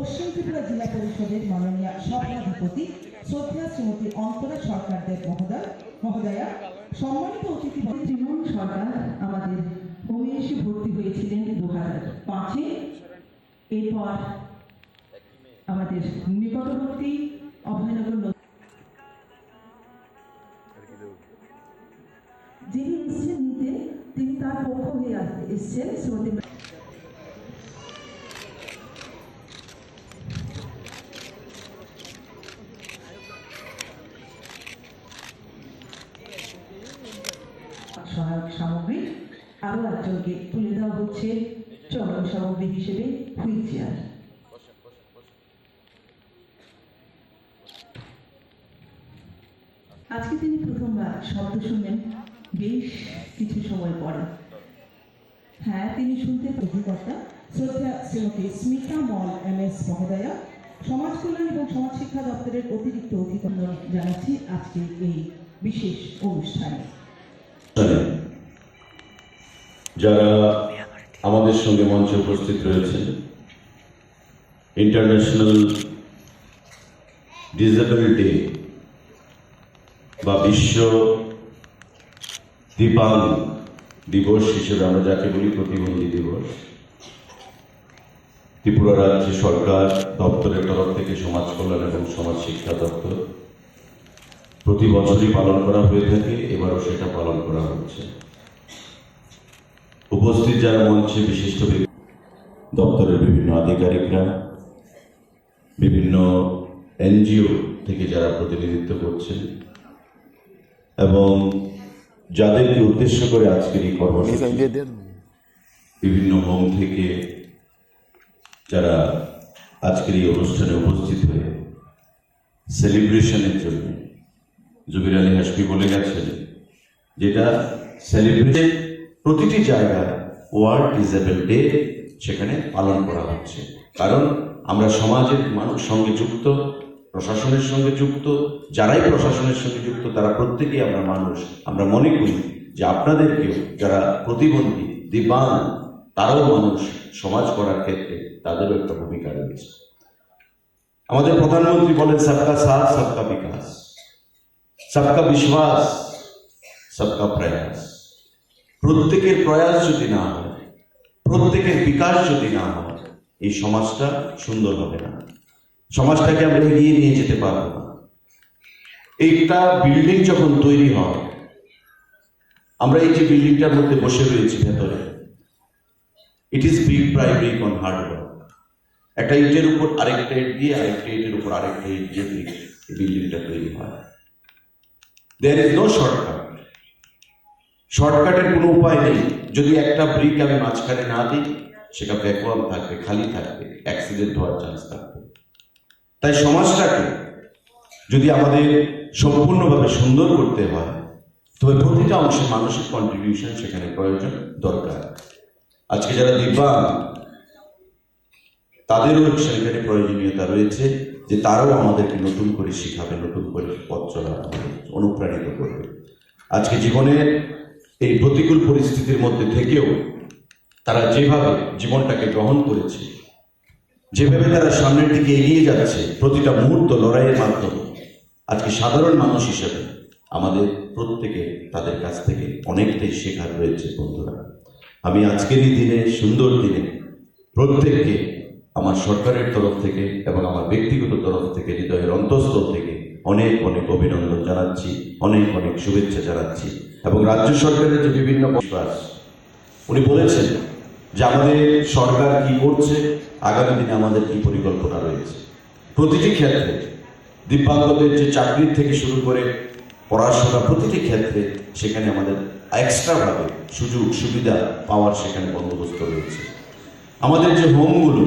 পশ্চিম ত্রিপুরা জেলা পরিষদের মাননীয় সভাধিপতি শ্রদ্ধা শ্রীমতী অন্তরা সরকারদেব মহোদয়া, সম্মানিত অতিথি জীবন সরকার আমাদের হোমে এসে ভর্তি হয়েছিলেন 2005-এ। এরপর আমাদের নিকটবর্তী অভয়নগর যিনি এসছেন নিতে, তিনি তার পক্ষ হয়ে এসছেন শ্রীমতী সহায়ক সামগ্রী। আরো একজনকে তুলে দেওয়া হচ্ছে চলন সামগ্রী হিসেবে হুইল চেয়ার। আজকে তিনি প্রথমবার শব্দ শুনলেন বেশ কিছু সময় পরে। হ্যাঁ, তিনি শুনতে অধিকর্তা শ্রদ্ধা শ্রীমতী স্মিতা মল MS মহোদয়া, সমাজ কল্যাণ এবং সমাজ শিক্ষা দপ্তরের অতিরিক্ত অধিকর্তা জানাচ্ছি আজকে এই বিশেষ অনুষ্ঠানে। যারা আমাদের সঙ্গে মঞ্চে উপস্থিত রয়েছেন, ইন্টারন্যাশনাল ডিসেবল ডে বা বিশ্ব দিব্যাঙ্গ দিবস হিসেবে আমরা যাকে বলি প্রতিবন্ধী দিবস, ত্রিপুরা রাজ্য সরকার দপ্তরের তরফ থেকে সমাজ কল্যাণ এবং সমাজ শিক্ষা দপ্তর প্রতি বছরই পালন করা হয়ে থাকে। এবারও সেটা পালন করা হচ্ছে। উপস্থিত যারা মঞ্চে বিশিষ্ট দপ্তরের বিভিন্ন আধিকারিকরা, বিভিন্ন NGO থেকে যারা প্রতিনিধিত্ব করছেন এবং যাদেরকে উদ্দেশ্য করে আজকের এই কর্মসূচি, বিভিন্ন হোম থেকে যারা আজকের এই অনুষ্ঠানে উপস্থিত হয়ে সেলিব্রেশনের জন্য, জুবির আলী হাসপি বলে গেছেন, যেটা সেলিব্রেশন প্রতিটি জায়গায় ওয়ার্ল্ড ডিসেবল ডে সেখানে পালন করা হচ্ছে। কারণ আমরা সমাজের মানুষ সঙ্গে যুক্ত, প্রশাসনের সঙ্গে যুক্ত, যারাই প্রশাসনের সঙ্গে যুক্ত তারা প্রত্যেকেই আমরা মানুষ। আমরা মনে করি যে আপনাদেরকেও যারা প্রতিবন্ধী দিব্যাঙ্গ তারাও মানুষ, সমাজ করার ক্ষেত্রে তাদেরও একটা ভূমিকা রয়েছে। আমাদের প্রধানমন্ত্রী বলেন সবকা সাথ সবকা বিকাশ, সবকা বিশ্বাস সবকা প্রয়াস। প্রত্যেকের প্রয়াস যদি না হয়, প্রত্যেকের বিকাশ যদি না হয়, এই সমাজটা সুন্দর হবে না, সমাজটাকে আমরা এগিয়ে নিয়ে যেতে পারবো না। একটা বিল্ডিং যখন তৈরি হয়, আমরা এই যে বিল্ডিংটার মধ্যে বসে রয়েছি ভেতরে, it is brick by brick on hard work. একটা ইটের উপর আরেকটা ইট দিয়ে, আরেকটা ইটের উপর আরেকটা ইট দিয়ে এই বিল্ডিংটা তৈরি হয়। There is no shortcut. শর্টকাটের কোনো উপায় নেই। যদি একটা ব্রিক আমি মাঝখানে না দিই, সেটা ভ্যাকুয়াম থাকবে, খালি থাকবে, অ্যাক্সিডেন্ট হওয়ার চান্স থাকবে। তাই সমাজটাকে যদি আমাদের সম্পূর্ণভাবে সুন্দর করতে হয়, তবে প্রতিটা অংশে মানসিক কন্ট্রিবিউশন সেখানে প্রয়োজন, দরকার। আজকে যারা দিব্যাঙ্গ তাদেরও সেখানে প্রয়োজনীয়তা রয়েছে যে তারাও আমাদেরকে নতুন করে শিখাবে, নতুন করে পথ চলা অনুপ্রাণিত করবে। আজকে জীবনের এই প্রতিকূল পরিস্থিতির মধ্যে থেকেও তারা যেভাবে জীবনটাকে গ্রহণ করেছে, যেভাবে তারা সামনের দিকে এগিয়ে যাচ্ছে প্রতিটা মুহূর্ত লড়াইয়ের মাধ্যমে, আজকে সাধারণ মানুষ হিসেবে আমাদের প্রত্যেকে তাদের কাছ থেকে অনেকটাই শেখার রয়েছে। বন্ধুরা, আমি আজকের এই দিনে, সুন্দর দিনে প্রত্যেককে আমার সরকারের তরফ থেকে এবং আমার ব্যক্তিগত তরফ থেকে, হৃদয়ের অন্তঃস্থল থেকে অনেক অনেক অভিনন্দন জানাচ্ছি, অনেক অনেক শুভেচ্ছা জানাচ্ছি। এবং রাজ্য সরকারের যে বিভিন্ন বিশ্বাস, উনি বলেছেন যে আমাদের সরকার কি করছে, আগামী দিনে আমাদের কি পরিকল্পনা রয়েছে। প্রতিটি ক্ষেত্রে দিব্যাঙ্গদের যে চাকরির থেকে শুরু করে পড়াশোনা, প্রতিটি ক্ষেত্রে সেখানে আমাদের এক্সট্রাভাবে সুযোগ সুবিধা পাওয়ার সেখানে বন্দোবস্ত রয়েছে। আমাদের যে হোমগুলো,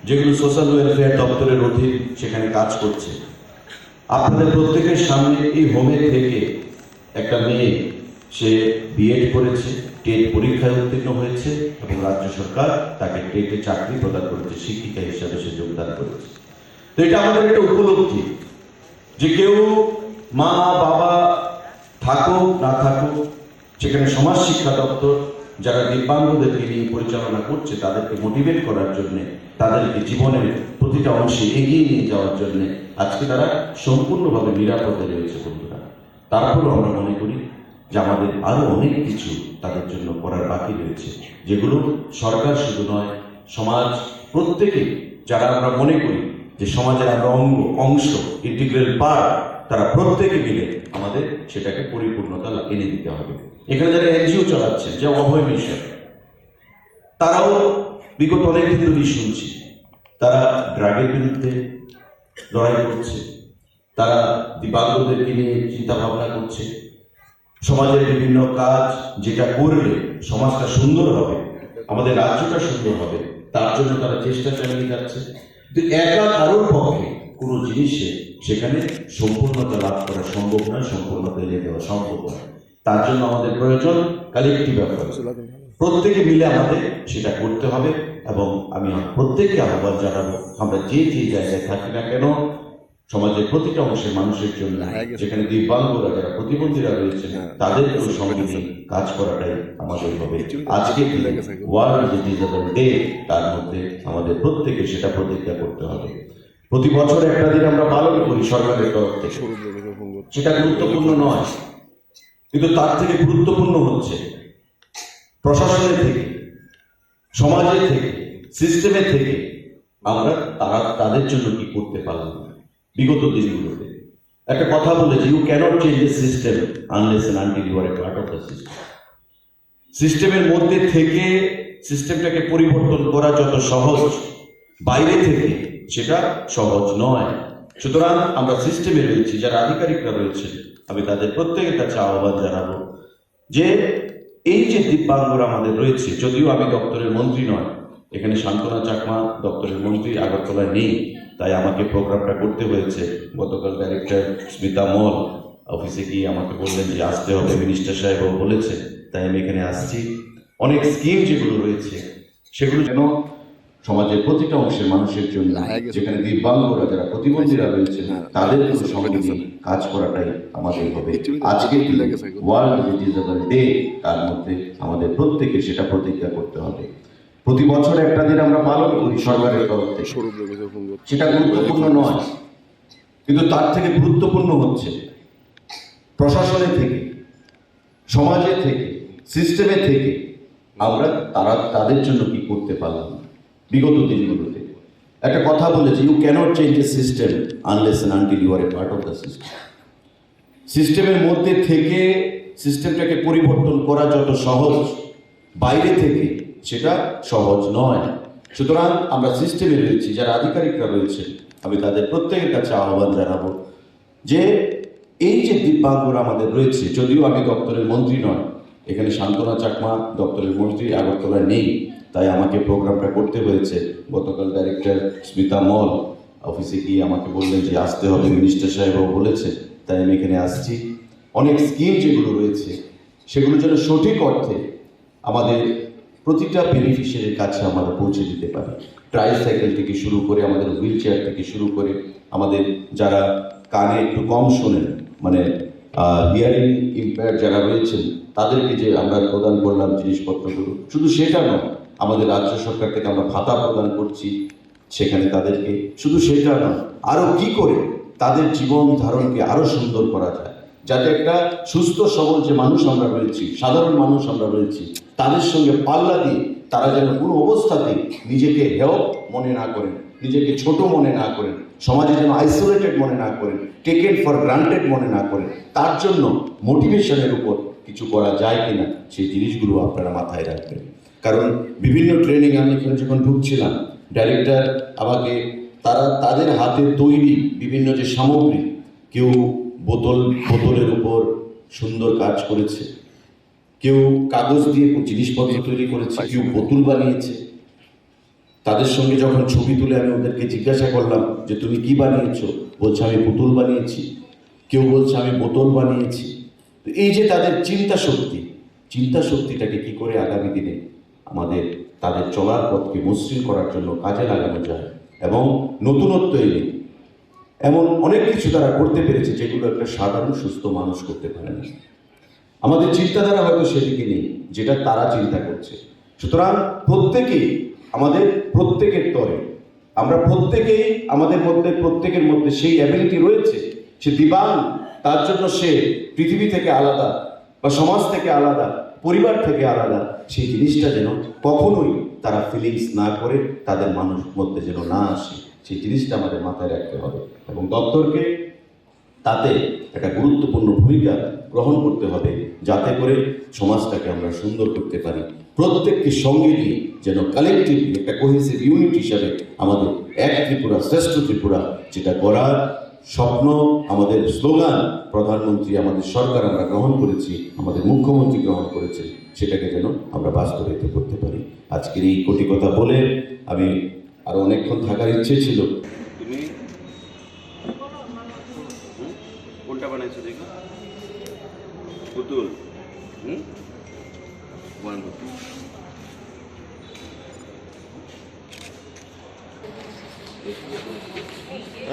যেগুলো সোশ্যাল ওয়েলফেয়ার দপ্তরের অধীন সেখানে কাজ করছে, আপনাদের প্রত্যেকের সামনে এই হোমের থেকে একটা মেয়ে, সে বিএড করেছে, টেট পরীক্ষায় উত্তীর্ণ হয়েছে এবং রাজ্য সরকার তাকে টেটে চাকরি প্রদান করেছে, শিক্ষিকা হিসাবে সে যোগদান করেছে। তো এটা আমাদের একটা উপলব্ধি যে কেউ মা বাবা থাকুক না থাকুক, সেখানে সমাজ শিক্ষা দপ্তর যারা দিব্যাঙ্গদেরকে নিয়ে পরিচালনা করছে তাদেরকে মোটিভেট করার জন্য, তাদেরকে জীবনের প্রতিটা অংশে এগিয়ে নিয়ে যাওয়ার জন্য আজকে তারা সম্পূর্ণভাবে নিরাপদে রয়েছে বন্ধুরা। তারপরেও আমরা মনে করি যে আমাদের আরো অনেক কিছু তাদের জন্য করার বাকি রয়েছে, যেগুলো সরকার শুধু নয়, সমাজ প্রত্যেকে, যারা আমরা মনে করি যে সমাজের আমরা অংশ, ইন্টিগ্রাল পার্ট, তারা প্রত্যেকে মিলে আমাদের সেটাকে পরিপূর্ণতা এনে দিতে হবে। এখানে যারা এনজিও চালাচ্ছে, যে অভয় মিশন, তারাও বিগত অনেকদিন ধরেই শুনছি তারা ড্রাগের বিরুদ্ধে লড়াই করছে, তারা দিব্যাঙ্গদেরকে নিয়ে চিন্তা ভাবনা করছে, সমাজের বিভিন্ন কাজ যেটা করলে সমাজটা সুন্দর হবে, আমাদের রাজ্যটা সুন্দর হবে, তার জন্য তারা চেষ্টা চালিয়ে যাচ্ছে। কিন্তু একা কারোর পক্ষে কোনো জিনিসে সেখানে সম্পূর্ণতা লাভ করা সম্ভব নয়, সম্পূর্ণতা এনে দেওয়া সম্ভব নয়। তার জন্য আমাদের প্রয়োজন কালেক্টিভ এফোর্ট, প্রত্যেকে মিলে আমাদের সেটা করতে হবে। এবং আমি প্রত্যেককে আহ্বান জানাবো, আমরা যে যে জায়গায় থাকি না কেন, সমাজের প্রতিটা অংশের মানুষের জন্য, যেখানে দিব্যাঙ্গরা, যারা প্রতিবন্ধীরা রয়েছে, তাদেরকেও সঙ্গে নিয়ে কাজ করাটাই আমাদের হবে। আজকে ওয়ার্ল্ড ডিসেবল ডে, তার মধ্যে আমাদের প্রত্যেকে সেটা প্রতিজ্ঞা করতে হবে। প্রতি বছর একটা দিন আমরা পালন করি সরকারের তরফ থেকে, সেটা গুরুত্বপূর্ণ নয়, কিন্তু তার থেকে গুরুত্বপূর্ণ হচ্ছে প্রশাসনের থেকে, সমাজের থেকে, সিস্টেমের থেকে আমরা তাদের জন্য কি করতে পারলাম। বিগত দিনগুলোতে একটা কথা বলেছি, you can't change the system unless and until you are a part of the system. সিস্টেমের মধ্যে থেকে সিস্টেমটাকে পরিবর্তন করা যত সহজ, বাইরে থেকে সেটা সহজ নয়। সুতরাং আমরা সিস্টেমে রয়েছি, যারা আধিকারিকরা রয়েছে, আমি তাদের প্রত্যেকের কাছে আহ্বান জানাবো যে এই যে দিব্যাঙ্গরা আমাদের রয়েছে, যদিও আমি দপ্তরের মন্ত্রী নয়, এখানে শান্তনা চাকমা দপ্তরের মন্ত্রী আগরতলায় নেই, তাই আমাকে প্রোগ্রামটা করতে হয়েছে। গতকাল ডাইরেক্টর স্মিতা মল অফিসে গিয়ে আমাকে বললেন যে আসতে হবে, মিনিস্টার সাহেবও বলেছে, তাই আমি এখানে আসছি। অনেক স্কিম যেগুলো রয়েছে সেগুলো যেন সমাজের প্রতিটা অংশের মানুষের জন্য, যেখানে দিব্যাঙ্গরা, যারা প্রতিবন্ধীরা রয়েছে, তাদের সঙ্গে নিয়ে কাজ করাটাই আমাদের হবে। আজকে ওয়ার্ল্ড ডিসেবল ডে, তার মধ্যে আমাদের প্রত্যেকে সেটা প্রতিজ্ঞা করতে হবে। প্রতি বছর একটা দিন আমরা পালন করি সরকারের তরফ থেকে, সেটা গুরুত্বপূর্ণ নয়, কিন্তু তার থেকে গুরুত্বপূর্ণ হচ্ছে প্রশাসনের থেকে, সমাজের থেকে, সিস্টেমের থেকে আমরা তাদের জন্য কি করতে পারলাম। বিগত দিনগুলোতে একটা কথা বলেছি, you can't change a system unless and until you are a part of the system. সিস্টেমের মধ্যে থেকে সিস্টেমটাকে পরিবর্তন করা যত সহজ, বাইরে থেকে সেটা সহজ নয়। সুতরাং আমরা সিস্টেমে রয়েছি, যারা আধিকারিকরা রয়েছে, আমি তাদের প্রত্যেকের কাছে আহ্বান জানাবো যে এই যে দিব্যাঙ্গরা আমাদের রয়েছে, যদিও আমি দপ্তরের মন্ত্রী নয়, এখানে শান্তনা চাকমা দপ্তরের মন্ত্রী আগরতলায় নেই, তাই আমাকে প্রোগ্রামটা করতে হয়েছে। গতকাল ডাইরেক্টর স্মিতা মল অফিসে গিয়ে আমাকে বললেন যে আসতে হবে, মিনিস্টার সাহেবও বলেছে, তাই আমি এখানে আসছি। অনেক স্কিম যেগুলো রয়েছে সেগুলো যেন সঠিক অর্থে আমাদের প্রতিটা বেনিফিশিয়ারির কাছে আমরা পৌঁছে দিতে পারি। ট্রাইসাইকেল থেকে শুরু করে, আমাদের হুইল চেয়ার থেকে শুরু করে, আমাদের যারা কানে একটু কম শোনেন, মানে হিয়ারিং ইম্পেয়ার্ড যারা রয়েছেন, তাদেরকে যে আমরা প্রদান করলাম জিনিসপত্রগুলো, শুধু সেটা নয়, আমাদের রাজ্য সরকার থেকে আমরা ভাতা প্রদান করছি সেখানে তাদেরকে, শুধু সেটা নয়, আরও কি করে তাদের জীবন ধারণকে আরও সুন্দর করা যায়, যাতে একটা সুস্থ সবল যে মানুষ আমরা রয়েছি, সাধারণ মানুষ আমরা রয়েছি, তাদের সঙ্গে পাল্লা দিয়ে তারা যেন কোনো অবস্থাতেই নিজেকে হেয় মনে না করেন, নিজেকে ছোট মনে না করেন, সমাজে যেন আইসোলেটেড মনে না করেন, টেকেন ফর গ্রান্টেড মনে না করেন। তার জন্য মোটিভেশনের উপর কিছু করা যায় কিনা সেই জিনিসগুলো আপনারা মাথায় রাখবেন। কারণ বিভিন্ন ট্রেনিং আমি এখানে যখন ঢুকছিলাম, ডাইরেক্টর আমাকে তাদের হাতে তৈরি বিভিন্ন যে সামগ্রী, কেউ বোতলের উপর সুন্দর কাজ করেছে, কেউ কাগজ দিয়ে জিনিসপত্র তৈরি করেছে, কেউ বোতল বানিয়েছে। তাদের সঙ্গে যখন ছবি তুলে আমি ওদেরকে জিজ্ঞাসা করলাম যে তুমি কি বানিয়েছো, বলছে আমি পুতুল বানিয়েছি, কেউ বলছে আমি বোতল বানিয়েছি। তো এই যে তাদের চিন্তা শক্তিটাকে কি করে আগামী দিনে আমাদের তাদের চলার পথকে মসৃণ করার জন্য কাজে লাগানো যায় এবং নতুনত্ব এনে এমন অনেক কিছু তারা করতে পেরেছে যেগুলো একটা সাধারণ সুস্থ মানুষ করতে পারে না। আমাদের চিন্তাধারা হয়তো সেদিকে নেই যেটা তারা চিন্তা করছে। সুতরাং প্রত্যেকেই আমাদের প্রত্যেকের তরে আমরা প্রত্যেকেই আমাদের মধ্যে প্রত্যেকের মধ্যে সেই অ্যাবিলিটি রয়েছে। সে দিবাং, তার জন্য সে পৃথিবী থেকে আলাদা বা সমাজ থেকে আলাদা, পরিবার থেকে আলাদা, সেই জিনিসটা যেন কখনোই তারা ফিলিংস না করে তাদের মানুষ মধ্যে যেন না আসে, সেই জিনিসটা আমাদের মাথায় রাখতে হবে। এবং দপ্তরকে তাতে একটা গুরুত্বপূর্ণ ভূমিকা গ্রহণ করতে হবে, যাতে করে সমাজটাকে আমরা সুন্দর করতে পারি। প্রত্যেককে সঙ্গে নিয়ে যেন কালেকটিভলি একটা কোহেসিভ ইউনিট হিসাবে আমাদের এক ত্রিপুরা শ্রেষ্ঠ ত্রিপুরা যেটা করার স্বপ্ন, আমাদের স্লোগান, প্রধানমন্ত্রী, আমাদের সরকার আমরা গ্রহণ করেছি, আমাদের মুখ্যমন্ত্রী গ্রহণ করেছে, সেটাকে যেন আমরা বাস্তবায়িত করতে পারি। আজকের এই কোটি কথা বলে আমি আরো অনেকক্ষণ থাকার ইচ্ছে ছিল। তুমি কোনটা বানাইছো দেখো? পুতুল। ওয়ান পুতুল।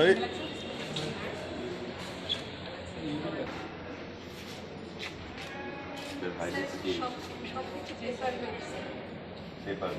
এই ভাই, সব কিছু পেপার